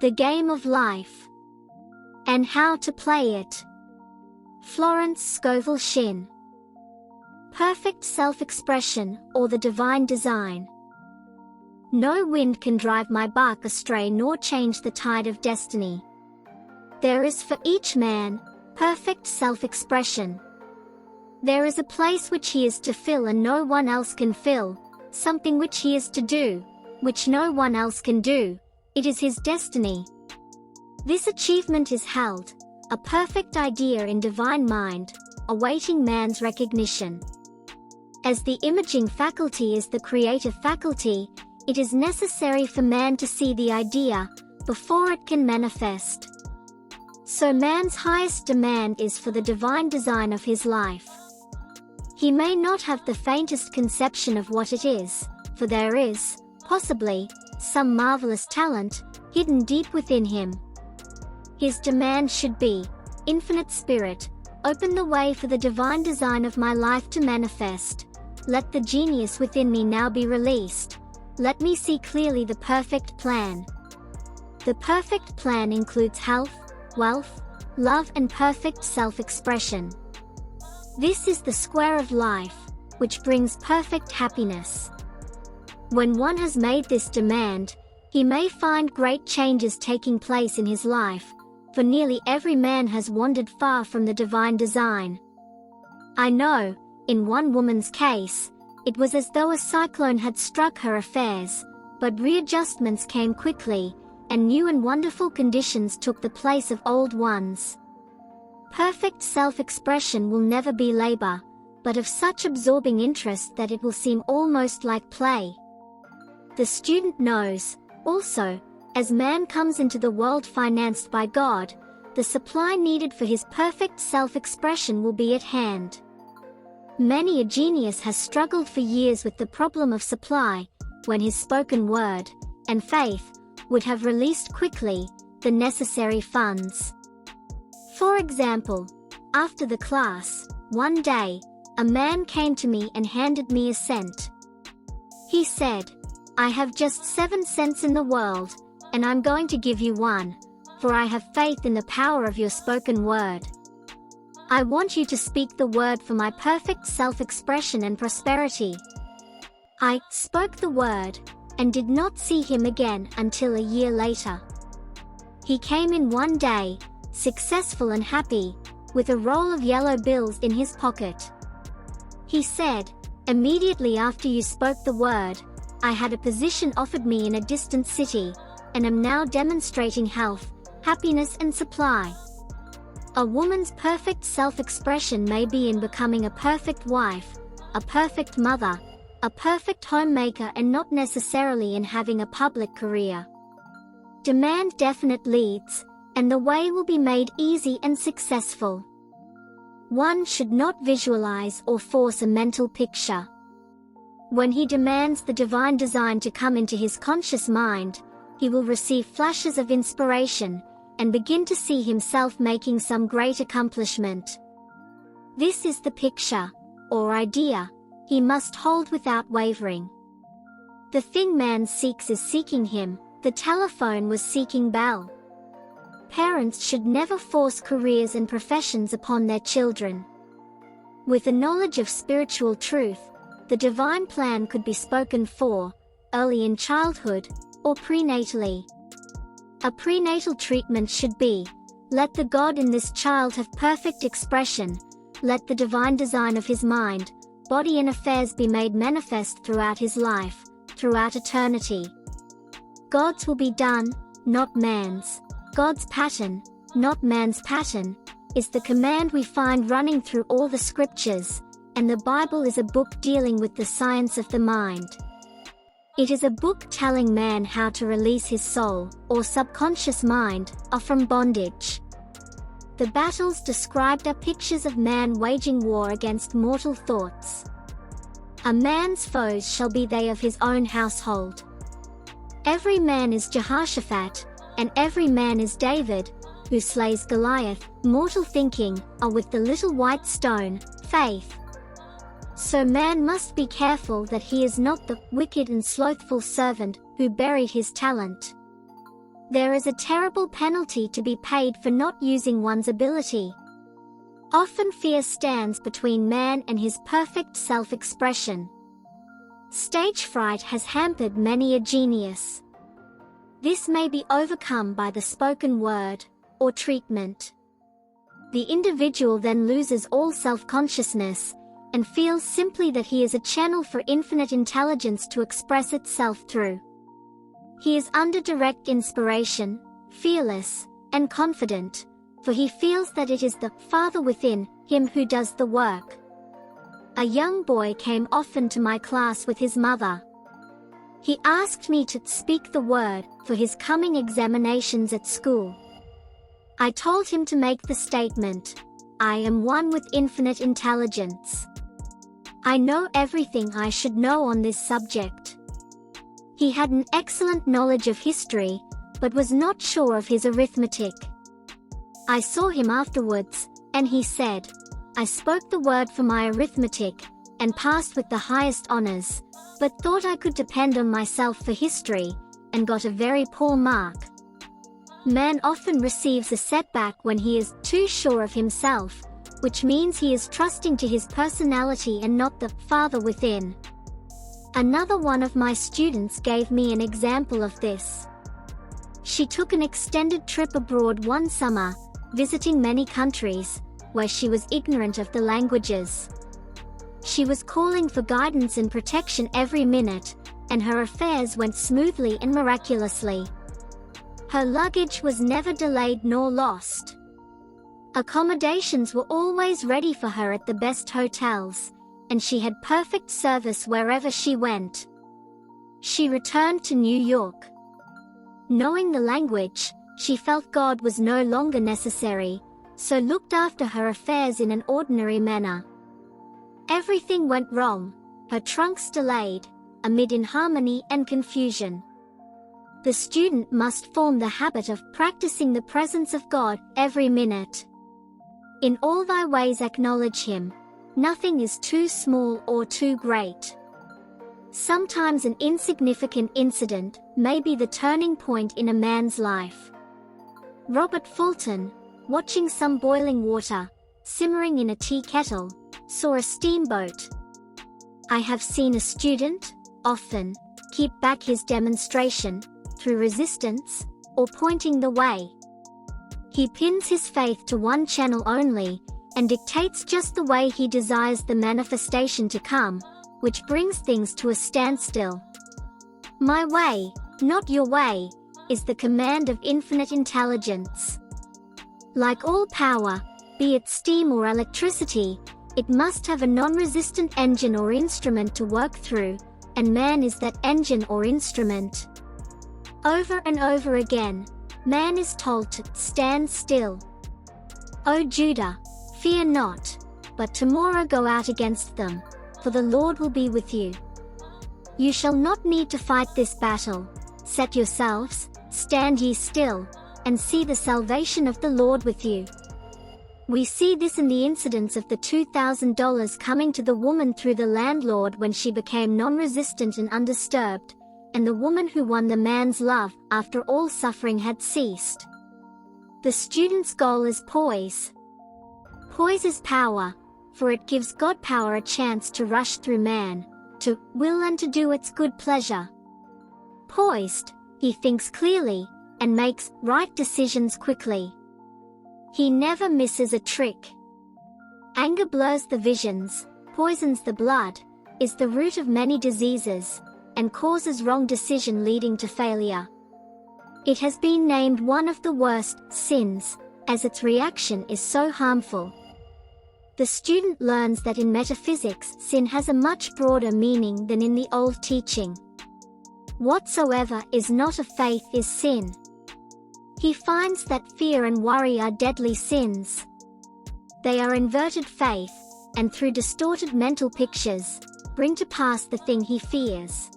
The Game of Life and How to Play It. Florence Scovel Shinn. Perfect Self-Expression, or the Divine Design. No wind can drive my bark astray nor change the tide of destiny. There is for each man perfect self-expression. There is a place which he is to fill and no one else can fill, something which he is to do, which no one else can do. It is his destiny. This achievement is held, a perfect idea in divine mind, awaiting man's recognition. As the imaging faculty is the creative faculty, it is necessary for man to see the idea before it can manifest. So man's highest demand is for the divine design of his life. He may not have the faintest conception of what it is, for there is, possibly, some marvelous talent hidden deep within him. His demand should be, Infinite Spirit, open the way for the divine design of my life to manifest. Let the genius within me now be released. Let me see clearly the perfect plan. The perfect plan includes health, wealth, love and perfect self-expression. This is the square of life, which brings perfect happiness. When one has made this demand, he may find great changes taking place in his life, for nearly every man has wandered far from the divine design. I know, in one woman's case, it was as though a cyclone had struck her affairs, but readjustments came quickly, and new and wonderful conditions took the place of old ones. Perfect self-expression will never be labor, but of such absorbing interest that it will seem almost like play. The student knows, also, as man comes into the world financed by God, the supply needed for his perfect self-expression will be at hand. Many a genius has struggled for years with the problem of supply, when his spoken word, and faith, would have released quickly the necessary funds. For example, after the class, one day, a man came to me and handed me a cent. He said, "I have just 7 cents in the world, and I'm going to give you one, for I have faith in the power of your spoken word. I want you to speak the word for my perfect self-expression and prosperity." I spoke the word, and did not see him again until a year later. He came in one day, successful and happy, with a roll of yellow bills in his pocket. He said, "Immediately after you spoke the word, I had a position offered me in a distant city, and am now demonstrating health, happiness and supply." A woman's perfect self-expression may be in becoming a perfect wife, a perfect mother, a perfect homemaker, and not necessarily in having a public career. Demand definite leads, and the way will be made easy and successful. One should not visualize or force a mental picture. When he demands the divine design to come into his conscious mind, he will receive flashes of inspiration, and begin to see himself making some great accomplishment. This is the picture, or idea, he must hold without wavering. The thing man seeks is seeking him, the telephone was seeking Bell. Parents should never force careers and professions upon their children. With a knowledge of spiritual truth, the divine plan could be spoken for, early in childhood, or prenatally. A prenatal treatment should be, let the God in this child have perfect expression, let the divine design of his mind, body and affairs be made manifest throughout his life, throughout eternity. God's will be done, not man's. God's pattern, not man's pattern, is the command we find running through all the scriptures, and the Bible is a book dealing with the science of the mind. It is a book telling man how to release his soul, or subconscious mind, from bondage. The battles described are pictures of man waging war against mortal thoughts. A man's foes shall be they of his own household. Every man is Jehoshaphat, and every man is David, who slays Goliath. Mortal thinking, with the little white stone, faith. So man must be careful that he is not the wicked and slothful servant who buried his talent. There is a terrible penalty to be paid for not using one's ability. Often fear stands between man and his perfect self-expression. Stage fright has hampered many a genius. This may be overcome by the spoken word, or treatment. The individual then loses all self-consciousness, and feels simply that he is a channel for infinite intelligence to express itself through. He is under direct inspiration, fearless, and confident, for he feels that it is the Father within him who does the work. A young boy came often to my class with his mother. He asked me to speak the word for his coming examinations at school. I told him to make the statement, "I am one with infinite intelligence. I know everything I should know on this subject." He had an excellent knowledge of history, but was not sure of his arithmetic. I saw him afterwards, and he said, "I spoke the word for my arithmetic, and passed with the highest honors, but thought I could depend on myself for history, and got a very poor mark." Man often receives a setback when he is too sure of himself, which means he is trusting to his personality and not the Father within. Another one of my students gave me an example of this. She took an extended trip abroad one summer, visiting many countries, where she was ignorant of the languages. She was calling for guidance and protection every minute, and her affairs went smoothly and miraculously. Her luggage was never delayed nor lost. Accommodations were always ready for her at the best hotels, and she had perfect service wherever she went. She returned to New York. Knowing the language, she felt God was no longer necessary, so looked after her affairs in an ordinary manner. Everything went wrong, her trunks delayed, amid inharmony and confusion. The student must form the habit of practicing the presence of God every minute. In all thy ways acknowledge him. Nothing is too small or too great. Sometimes an insignificant incident may be the turning point in a man's life. Robert Fulton, watching some boiling water, simmering in a tea kettle, saw a steamboat. I have seen a student, often, keep back his demonstration, through resistance, or pointing the way. He pins his faith to one channel only, and dictates just the way he desires the manifestation to come, which brings things to a standstill. My way, not your way, is the command of infinite intelligence. Like all power, be it steam or electricity, it must have a non-resistant engine or instrument to work through, and man is that engine or instrument. Over and over again, man is told to stand still. O Judah, fear not, but tomorrow go out against them, for the Lord will be with you. You shall not need to fight this battle. Set yourselves, stand ye still, and see the salvation of the Lord with you. We see this in the incidents of the $2,000 coming to the woman through the landlord when she became non-resistant and undisturbed, and the woman who won the man's love after all suffering had ceased. The student's goal is poise. Poise is power, for it gives God power a chance to rush through man, to will and to do its good pleasure. Poised, he thinks clearly, and makes right decisions quickly. He never misses a trick. Anger blurs the visions, poisons the blood, is the root of many diseases, and causes wrong decision leading to failure. It has been named one of the worst sins, as its reaction is so harmful. The student learns that in metaphysics sin has a much broader meaning than in the old teaching. Whatsoever is not of faith is sin. He finds that fear and worry are deadly sins. They are inverted faith, and through distorted mental pictures, bring to pass the thing he fears.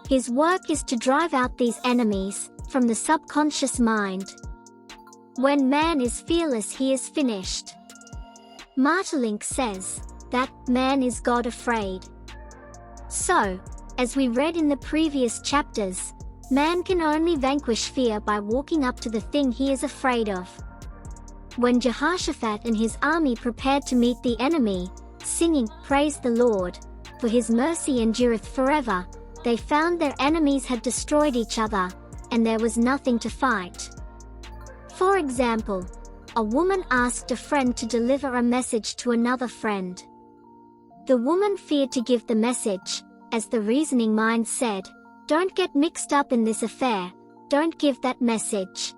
His work is to drive out these enemies from the subconscious mind. When man is fearless, he is finished. Martelink says that man is God afraid. So, as we read in the previous chapters, Man can only vanquish fear by walking up to the thing he is afraid of. When Jehoshaphat and his army prepared to meet the enemy, singing, "Praise the Lord, for his mercy endureth forever," they found their enemies had destroyed each other, and there was nothing to fight. For example, a woman asked a friend to deliver a message to another friend. The woman feared to give the message, as the reasoning mind said, "Don't get mixed up in this affair, don't give that message."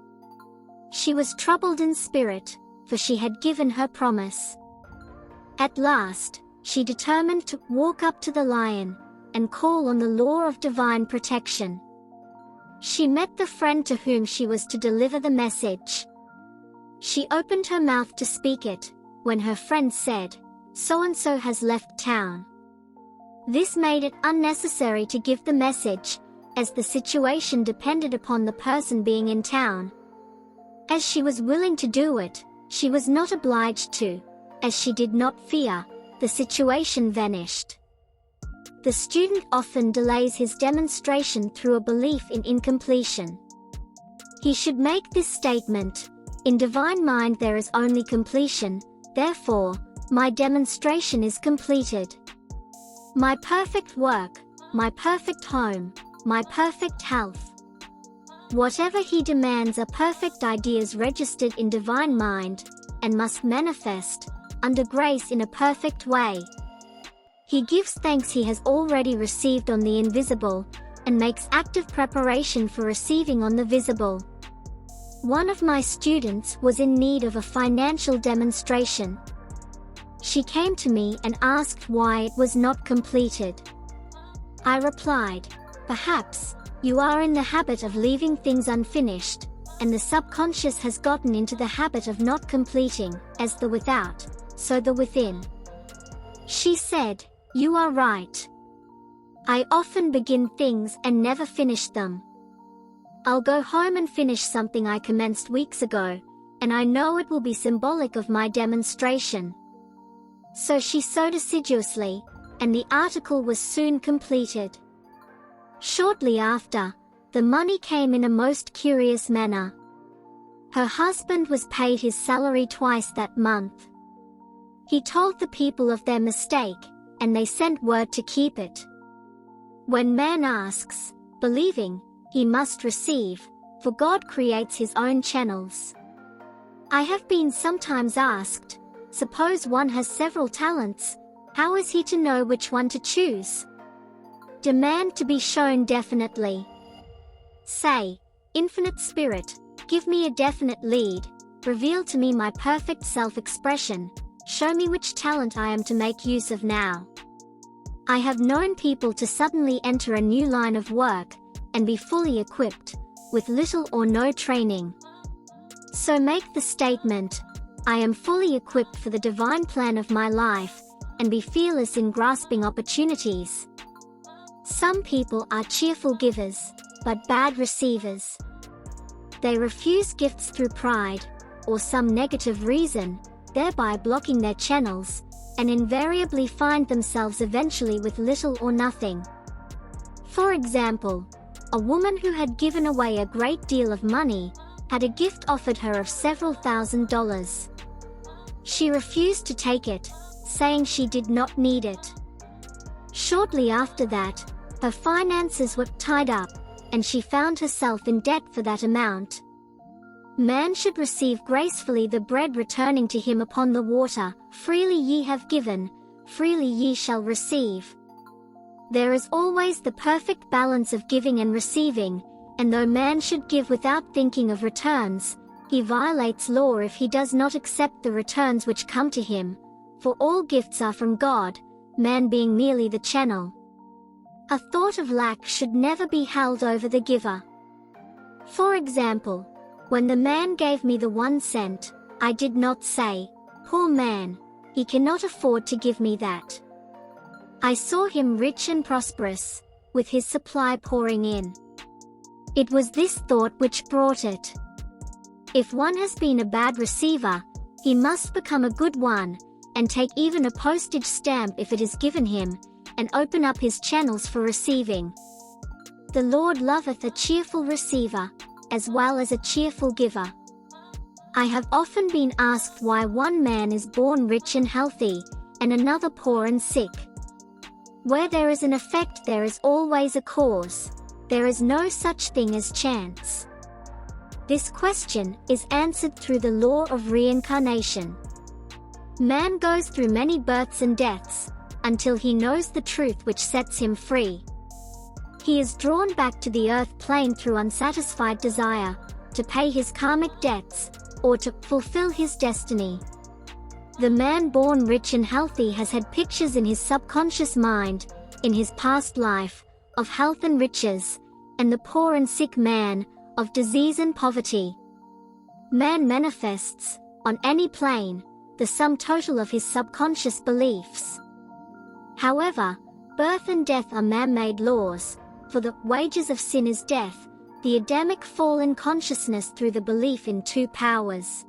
She was troubled in spirit, for she had given her promise. At last, she determined to walk up to the lion and call on the law of divine protection. She met the friend to whom she was to deliver the message. She opened her mouth to speak it, when her friend said, "So-and-so has left town." This made it unnecessary to give the message, as the situation depended upon the person being in town. As she was willing to do it, she was not obliged to. As she did not fear, the situation vanished. The student often delays his demonstration through a belief in incompletion. He should make this statement: "In divine mind there is only completion, therefore, my demonstration is completed. My perfect work, my perfect home, my perfect health." Whatever he demands are perfect ideas registered in divine mind, and must manifest, under grace in a perfect way. He gives thanks he has already received on the invisible, and makes active preparation for receiving on the visible. One of my students was in need of a financial demonstration. She came to me and asked why it was not completed. I replied, "Perhaps you are in the habit of leaving things unfinished, and the subconscious has gotten into the habit of not completing, as the without, so the within." She said, "You are right. I often begin things and never finish them. I'll go home and finish something I commenced weeks ago, and I know it will be symbolic of my demonstration." So she sewed assiduously, and the article was soon completed. Shortly after, the money came in a most curious manner. Her husband was paid his salary twice that month. He told the people of their mistake, and they sent word to keep it. When man asks, believing, he must receive, for God creates his own channels. I have been sometimes asked, suppose one has several talents, how is he to know which one to choose? Demand to be shown definitely. Say, "Infinite Spirit, give me a definite lead, reveal to me my perfect self-expression, show me which talent I am to make use of now." I have known people to suddenly enter a new line of work, and be fully equipped, with little or no training. So make the statement, "I am fully equipped for the divine plan of my life," and be fearless in grasping opportunities. Some people are cheerful givers, but bad receivers. They refuse gifts through pride, or some negative reason, thereby blocking their channels, and invariably find themselves eventually with little or nothing. For example, a woman who had given away a great deal of money, had a gift offered her of several $1,000s. She refused to take it, saying she did not need it. Shortly after that, her finances were tied up, and she found herself in debt for that amount. Man should receive gracefully the bread returning to him upon the water, "Freely ye have given, freely ye shall receive." There is always the perfect balance of giving and receiving, and though man should give without thinking of returns, he violates law if he does not accept the returns which come to him, for all gifts are from God, man being merely the channel. A thought of lack should never be held over the giver. For example, when the man gave me the 1 cent, I did not say, "Poor man, he cannot afford to give me that." I saw him rich and prosperous, with his supply pouring in. It was this thought which brought it. If one has been a bad receiver, he must become a good one, and take even a postage stamp if it is given him, and open up his channels for receiving. The Lord loveth a cheerful receiver, as well as a cheerful giver. I have often been asked why one man is born rich and healthy, and another poor and sick. Where there is an effect, there is always a cause. There is no such thing as chance. This question is answered through the law of reincarnation. Man goes through many births and deaths, until he knows the truth which sets him free. He is drawn back to the earth plane through unsatisfied desire, to pay his karmic debts, or to fulfill his destiny. The man born rich and healthy has had pictures in his subconscious mind, in his past life, of health and riches, and the poor and sick man, of disease and poverty. Man manifests, on any plane, the sum total of his subconscious beliefs. However, birth and death are man-made laws, for the wages of sin is death, the Adamic fall in consciousness through the belief in two powers.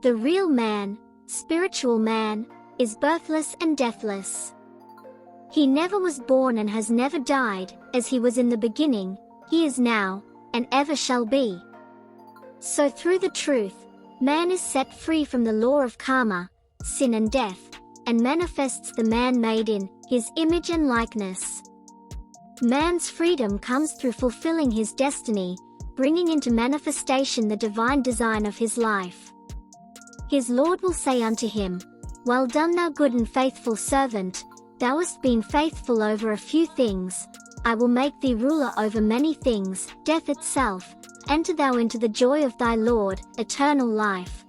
The real man, spiritual man, is birthless and deathless. He never was born and has never died, as he was in the beginning, he is now, and ever shall be. So through the truth, man is set free from the law of karma, sin and death, and manifests the man made in his image and likeness. Man's freedom comes through fulfilling his destiny, bringing into manifestation the divine design of his life. His Lord will say unto him, "Well done, thou good and faithful servant, thou hast been faithful over a few things, I will make thee ruler over many things, death itself, enter thou into the joy of thy Lord, eternal life."